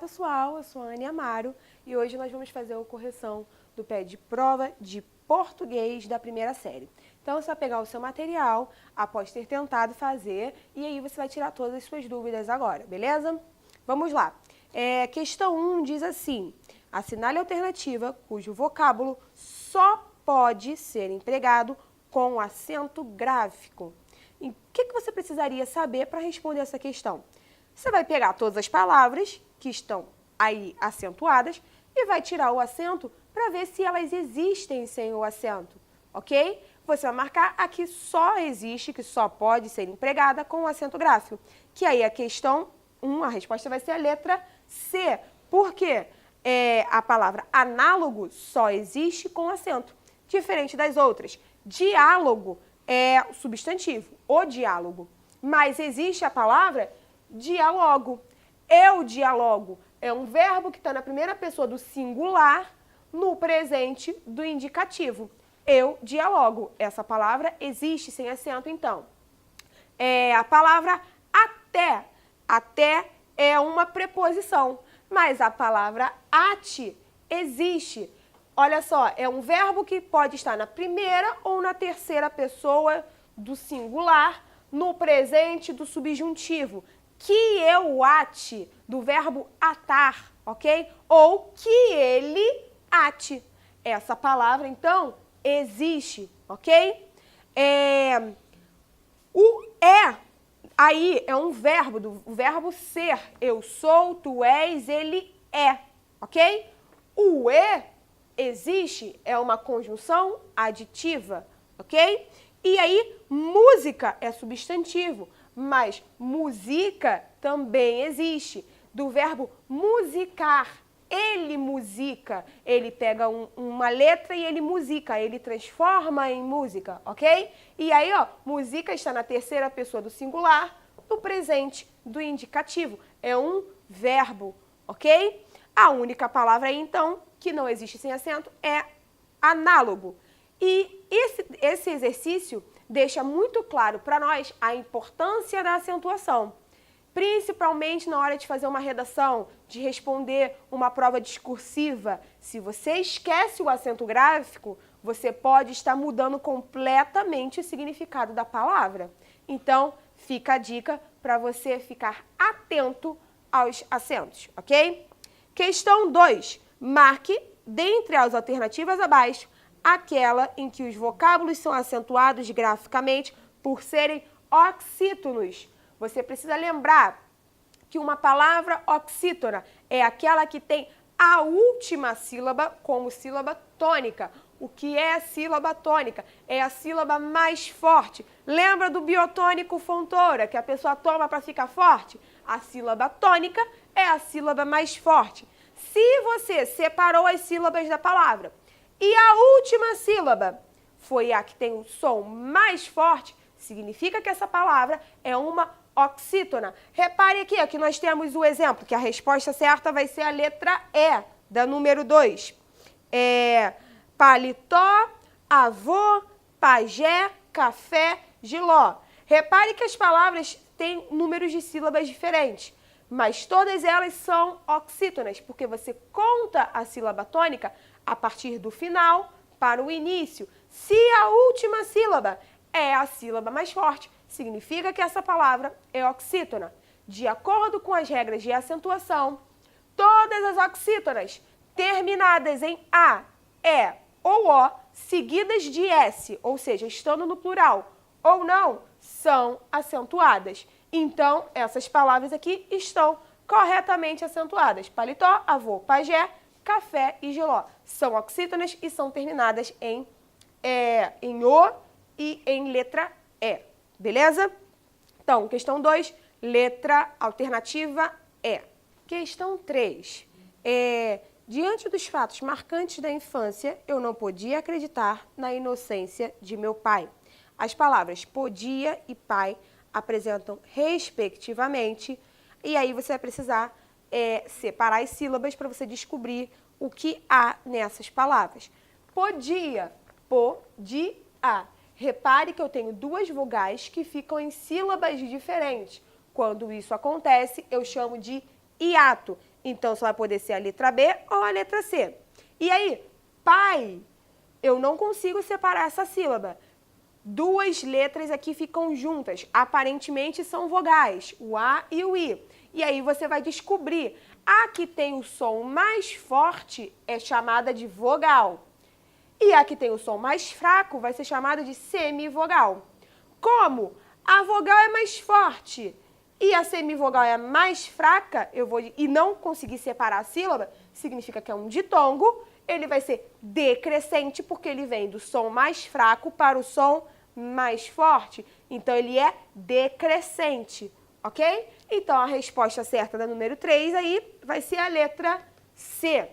pessoal, eu sou a Anne Amaro e hoje nós vamos fazer a correção do pé de prova de português da primeira série. Então você vai pegar o seu material após ter tentado fazer e aí você vai tirar todas as suas dúvidas agora, beleza? Vamos lá. Questão 1 diz assim: assinale a alternativa cujo vocábulo só pode ser empregado com acento gráfico. E o que você precisaria saber para responder essa questão? Você vai pegar todas as palavras que estão aí acentuadas e vai tirar o acento para ver se elas existem sem o acento, ok? Você vai marcar a que só existe, que só pode ser empregada com o acento gráfico. Que aí a questão 1, a resposta vai ser a letra C. Por quê? A palavra análogo só existe com acento, diferente das outras. Diálogo é substantivo, o diálogo. Mas existe a palavra dialogo. Eu dialogo é um verbo que está na primeira pessoa do singular, no presente do indicativo. Eu dialogo. Essa palavra existe sem acento, então. A palavra até. Até é uma preposição, mas a palavra ate existe. Olha só, é um verbo que pode estar na primeira ou na terceira pessoa do singular, no presente do subjuntivo. Que eu ate, do verbo atar, ok? Ou que ele ate. Essa palavra, então, existe, ok? O aí é um verbo, o verbo ser. Eu sou, tu és, ele é, ok? O existe é uma conjunção aditiva, ok? E aí, música é substantivo, mas música também existe, do verbo musicar. Ele musica, ele pega uma letra e ele musica, ele transforma em música, ok? E aí, ó, música está na terceira pessoa do singular, no presente do indicativo. É um verbo, ok? A única palavra aí, então, que não existe sem acento é análogo. E esse exercício deixa muito claro para nós a importância da acentuação, principalmente na hora de fazer uma redação, de responder uma prova discursiva. Se você esquece o acento gráfico, você pode estar mudando completamente o significado da palavra. Então, fica a dica para você ficar atento aos acentos, ok? Questão 2. Marque, dentre as alternativas abaixo, aquela em que os vocábulos são acentuados graficamente por serem oxítonos. Você precisa lembrar que uma palavra oxítona é aquela que tem a última sílaba como sílaba tônica. O que é a sílaba tônica? É a sílaba mais forte. Lembra do biotônico fontoura, que a pessoa toma para ficar forte? A sílaba tônica é a sílaba mais forte. Se você separou as sílabas da palavra e a última sílaba foi a que tem o som mais forte, significa que essa palavra é uma oxítona. Repare aqui, ó, que nós temos o exemplo, que a resposta certa vai ser a letra E, da número 2. Paletó, avô, pajé, café, giló. Repare que as palavras têm números de sílabas diferentes, mas todas elas são oxítonas, porque você conta a sílaba tônica a partir do final para o início. Se a última sílaba é a sílaba mais forte, significa que essa palavra é oxítona. De acordo com as regras de acentuação, todas as oxítonas terminadas em A, E ou O, seguidas de S, ou seja, estando no plural ou não, são acentuadas. Então, essas palavras aqui estão corretamente acentuadas. Paletó, avô, pajé, café e giló. São oxítonas e são terminadas em O e em letra E. Beleza? Então, questão 2, letra alternativa E. Questão 3. Diante dos fatos marcantes da infância, eu não podia acreditar na inocência de meu pai. As palavras podia e pai apresentam respectivamente, e aí você vai precisar separar as sílabas para você descobrir o que há nessas palavras. Podia, podia. Repare que eu tenho duas vogais que ficam em sílabas diferentes. Quando isso acontece, eu chamo de hiato. Então, só vai poder ser a letra B ou a letra C. E aí, pai, eu não consigo separar essa sílaba. Duas letras aqui ficam juntas. Aparentemente são vogais, o A e o I. E aí você vai descobrir. A que tem o som mais forte é chamada de vogal. E a que tem o som mais fraco vai ser chamada de semivogal. Como a vogal é mais forte e a semivogal é mais fraca, e não conseguir separar a sílaba, significa que é um ditongo, ele vai ser decrescente porque ele vem do som mais fraco para o som mais forte. Então, ele é decrescente, ok? Então, a resposta certa da número 3 aí vai ser a letra C.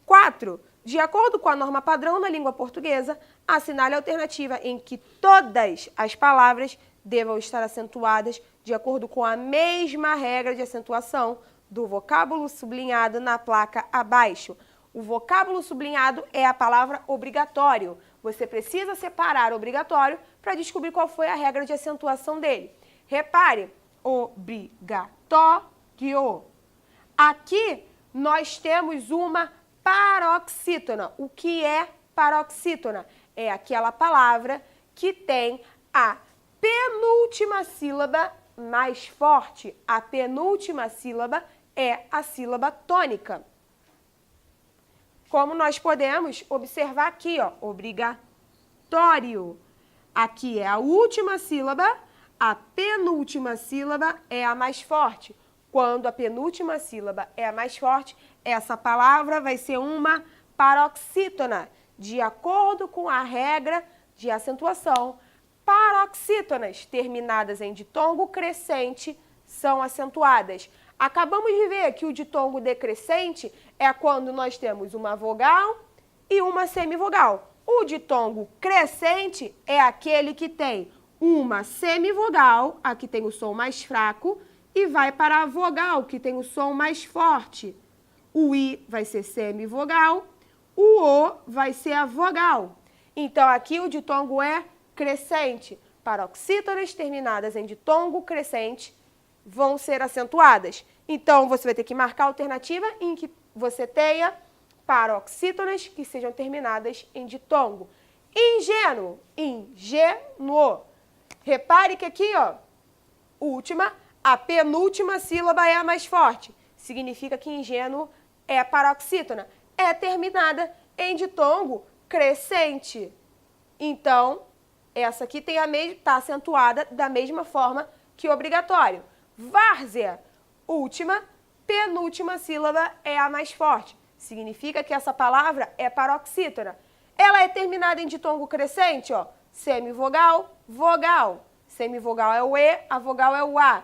4. De acordo com a norma padrão da língua portuguesa, assinale a alternativa em que todas as palavras devam estar acentuadas de acordo com a mesma regra de acentuação do vocábulo sublinhado na placa abaixo. O vocábulo sublinhado é a palavra obrigatório. Você precisa separar obrigatório para descobrir qual foi a regra de acentuação dele. Repare, obrigatório. Aqui nós temos uma paroxítona. O que é paroxítona? É aquela palavra que tem a penúltima sílaba mais forte. A penúltima sílaba é a sílaba tônica. Como nós podemos observar aqui, ó, obrigatório. Aqui é a última sílaba, a penúltima sílaba é a mais forte. Quando a penúltima sílaba é a mais forte, essa palavra vai ser uma paroxítona. De acordo com a regra de acentuação, paroxítonas terminadas em ditongo crescente são acentuadas. Acabamos de ver que o ditongo decrescente é quando nós temos uma vogal e uma semivogal. O ditongo crescente é aquele que tem uma semivogal, a que tem o som mais fraco, e vai para a vogal, que tem o som mais forte. O I vai ser semivogal, o O vai ser a vogal. Então, aqui o ditongo é crescente. Paroxítonas terminadas em ditongo crescente vão ser acentuadas. Então, você vai ter que marcar a alternativa em que você tenha paroxítonas que sejam terminadas em ditongo. Ingênuo, ingênuo. Repare que aqui, ó, a penúltima sílaba é a mais forte. Significa que ingênuo é a paroxítona. É terminada em ditongo crescente. Então, essa aqui está acentuada da mesma forma que obrigatório. Várzea, penúltima sílaba é a mais forte. Significa que essa palavra é paroxítona. Ela é terminada em ditongo crescente, ó. Semivogal, vogal. Semivogal é o E, a vogal é o A.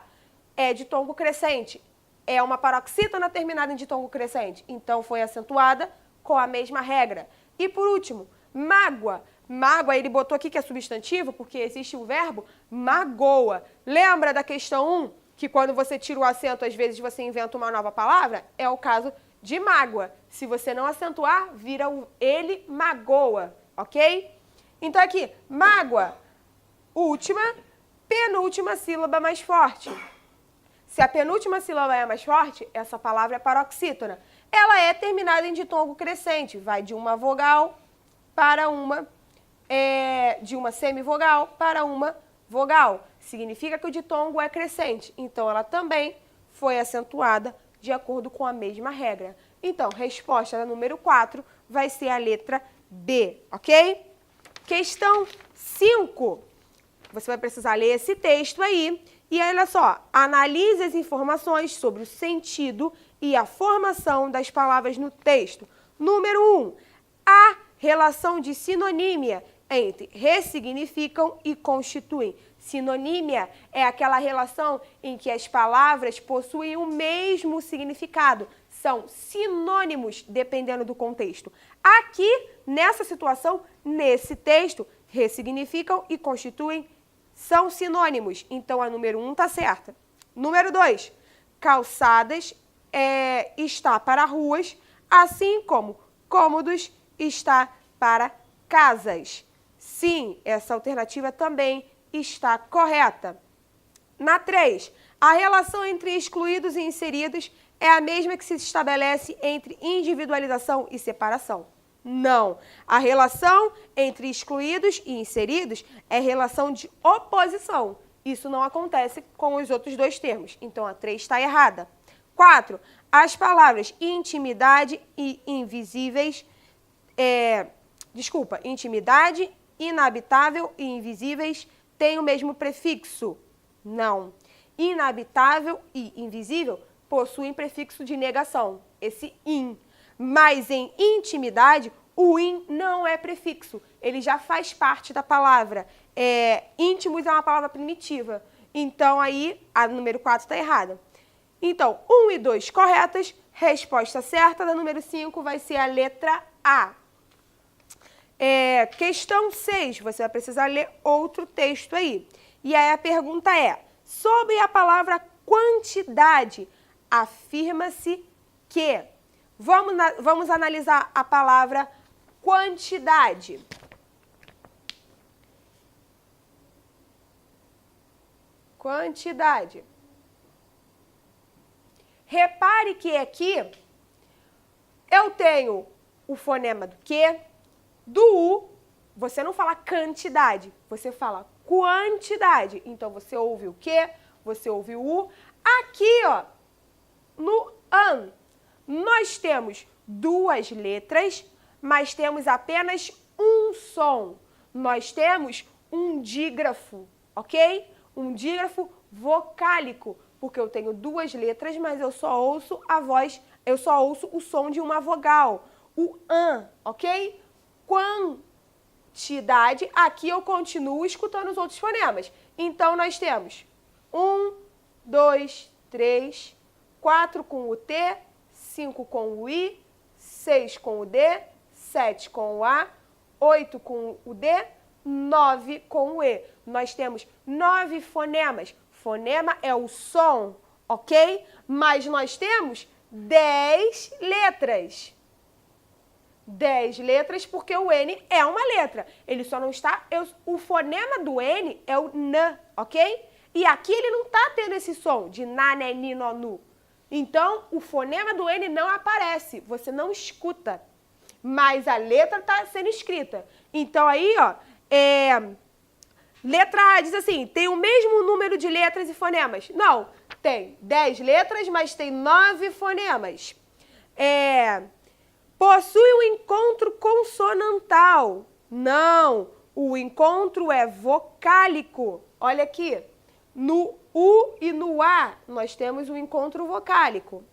É ditongo crescente. É uma paroxítona terminada em ditongo crescente. Então, foi acentuada com a mesma regra. E por último, mágoa. Mágoa, ele botou aqui que é substantivo, porque existe o verbo magoa. Lembra da questão 1? Que quando você tira o acento, às vezes você inventa uma nova palavra? É o caso de mágoa. Se você não acentuar, vira o ele magoa, ok? Então aqui, mágoa, penúltima sílaba mais forte. Se a penúltima sílaba é a mais forte, essa palavra é paroxítona. Ela é terminada em ditongo crescente, vai de uma vogal para de uma semivogal para uma vogal. Significa que o ditongo é crescente, então ela também foi acentuada de acordo com a mesma regra. Então, resposta da número 4 vai ser a letra B, ok? Questão 5. Você vai precisar ler esse texto aí e olha só, analise as informações sobre o sentido e a formação das palavras no texto. Número 1. A relação de sinonímia entre ressignificam e constituem. Sinonímia é aquela relação em que as palavras possuem o mesmo significado. São sinônimos, dependendo do contexto. Aqui, nessa situação, nesse texto, ressignificam e constituem são sinônimos. Então, a número 1 está certa. Número 2. Calçadas está para ruas, assim como cômodos está para casas. Sim, essa alternativa também está correta. Na 3, A relação entre excluídos e inseridos é a mesma que se estabelece entre individualização e separação. Não. A relação entre excluídos e inseridos é relação de oposição. Isso não acontece com os outros dois termos. Então, a 3 está errada. 4. As palavras intimidade e invisíveis... intimidade, inabitável e invisíveis têm o mesmo prefixo. Não. Inabitável e invisível possuem prefixo de negação, esse in. Mas em intimidade, o in não é prefixo, ele já faz parte da palavra. Íntimos é uma palavra primitiva. Então, aí, a número 4 está errada. Então, 1 e 2 corretas. Resposta certa da número 5 vai ser a letra A. Questão 6, você vai precisar ler outro texto aí. E aí a pergunta é, sobre a palavra quantidade, afirma-se que... Vamos analisar a palavra quantidade. Quantidade. Repare que aqui eu tenho o fonema do que, do U, você não fala quantidade, você fala quantidade. Então, você ouve o que, você ouve o U. Aqui, ó, no an, nós temos duas letras, mas temos apenas um som. Nós temos um dígrafo, ok? Um dígrafo vocálico, porque eu tenho duas letras, mas eu só ouço a voz, eu só ouço o som de uma vogal, o an, ok? Quantidade, aqui eu continuo escutando os outros fonemas. Então, nós temos 1, 2, 3, 4 com o T, 5 com o I, 6 com o D, 7 com o A, 8 com o D, 9 com o E. Nós temos 9 fonemas. Fonema é o som, ok? Mas nós temos 10 letras. 10 letras porque o N é uma letra. Ele só não está... o fonema do N é o N, ok? E aqui ele não está tendo esse som de na, né, ni, no, nu. Então, o fonema do N não aparece, você não escuta, mas a letra está sendo escrita. Então, aí, ó, letra A diz assim, tem o mesmo número de letras e fonemas. Não, tem 10 letras, mas tem 9 fonemas. Possui um encontro consonantal. Não, o encontro é vocálico. Olha aqui, no U e no A, nós temos um encontro vocálico.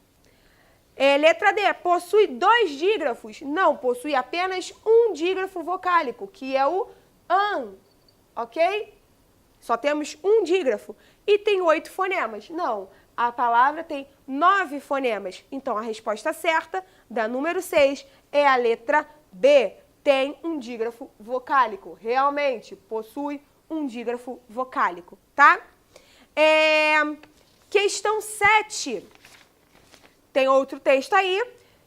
Letra D, possui 2 dígrafos? Não, possui apenas um dígrafo vocálico, que é o AN, ok? Só temos um dígrafo. E tem 8 fonemas? Não, a palavra tem 9 fonemas. Então, a resposta certa, da número 6, é a letra B. Tem um dígrafo vocálico. Realmente, possui um dígrafo vocálico, tá? Questão 7. Tem outro texto aí.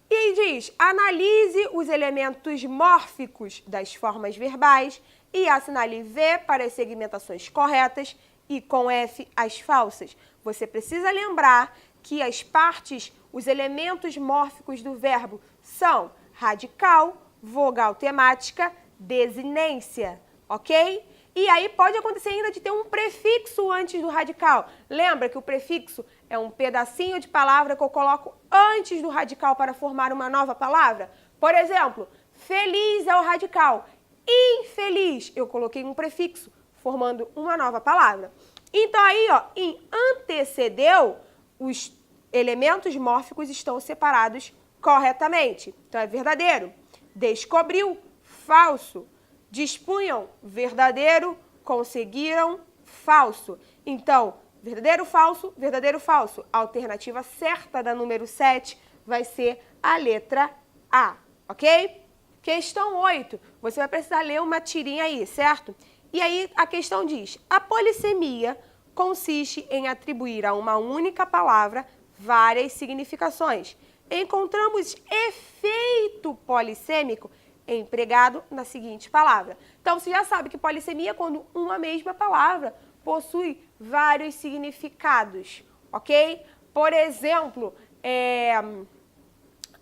E aí diz, analise os elementos mórficos das formas verbais e assinale V para as segmentações corretas e com F as falsas. Você precisa lembrar que as partes, os elementos mórficos do verbo são radical, vogal temática, desinência, ok? E aí pode acontecer ainda de ter um prefixo antes do radical. Lembra que o prefixo é um pedacinho de palavra que eu coloco antes do radical para formar uma nova palavra? Por exemplo, feliz é o radical. Infeliz, eu coloquei um prefixo, formando uma nova palavra. Então aí, ó, em antecedeu, os elementos mórficos estão separados corretamente. Então é verdadeiro. Descobriu, falso. Dispunham, verdadeiro. Conseguiram, falso. Então, verdadeiro, falso. A alternativa certa da número 7 vai ser a letra A, ok? Questão 8. Você vai precisar ler uma tirinha aí, certo? E aí a questão diz, a polissemia consiste em atribuir a uma única palavra várias significações. Encontramos efeito polissêmico empregado na seguinte palavra. Então, você já sabe que polissemia é quando uma mesma palavra possui vários significados. ok? Por exemplo,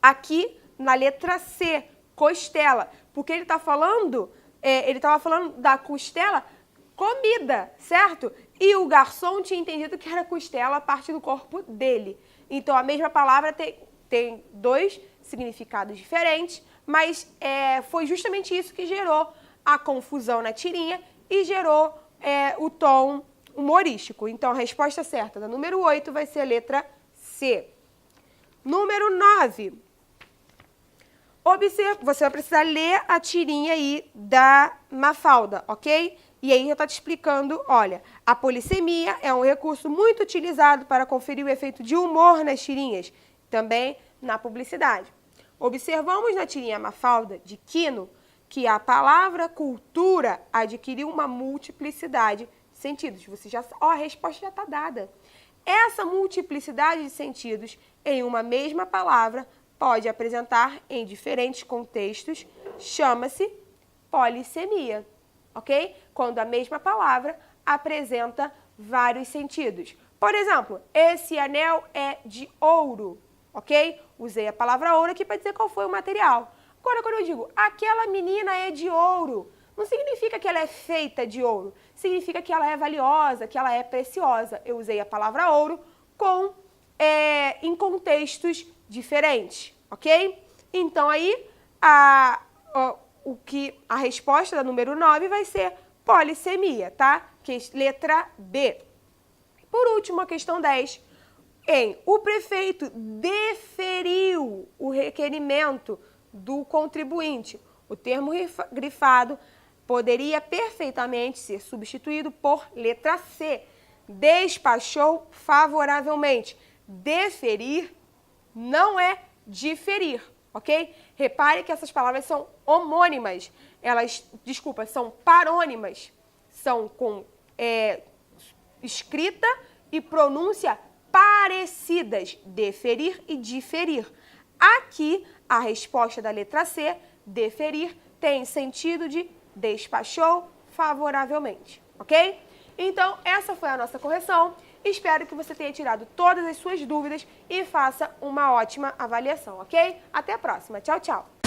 aqui na letra C, costela, porque ele está falando, ele estava falando da costela comida, certo? E o garçom tinha entendido que era costela a parte do corpo dele. Então, a mesma palavra tem dois significados diferentes, mas foi justamente isso que gerou a confusão na tirinha e gerou o tom humorístico. Então, a resposta certa da número 8 vai ser a letra C. Número 9. Você vai precisar ler a tirinha aí da Mafalda, ok? E aí já está te explicando, olha, a polissemia é um recurso muito utilizado para conferir o efeito de humor nas tirinhas, também na publicidade. Observamos na tirinha Mafalda, de Quino, que a palavra cultura adquiriu uma multiplicidade de sentidos. A resposta já está dada. Essa multiplicidade de sentidos em uma mesma palavra pode apresentar em diferentes contextos, chama-se polissemia, ok? Quando a mesma palavra apresenta vários sentidos. Por exemplo, esse anel é de ouro, ok? Usei a palavra ouro aqui para dizer qual foi o material. Agora, quando eu digo, aquela menina é de ouro, não significa que ela é feita de ouro, significa que ela é valiosa, que ela é preciosa. Eu usei a palavra ouro em contextos diferentes, ok? Então, aí, a resposta da número 9 vai ser polissemia, tá? Letra B. Por último, a questão 10. O prefeito deferiu o requerimento do contribuinte. O termo grifado poderia perfeitamente ser substituído por letra C. Despachou favoravelmente. Deferir não é diferir, ok? Repare que essas palavras são homônimas. São parônimas. São com escrita e pronúncia parecidas. Deferir e diferir. Aqui, a resposta da letra C, deferir, tem sentido de despachou favoravelmente, ok? Então, essa foi a nossa correção. Espero que você tenha tirado todas as suas dúvidas e faça uma ótima avaliação, ok? Até a próxima. Tchau, tchau!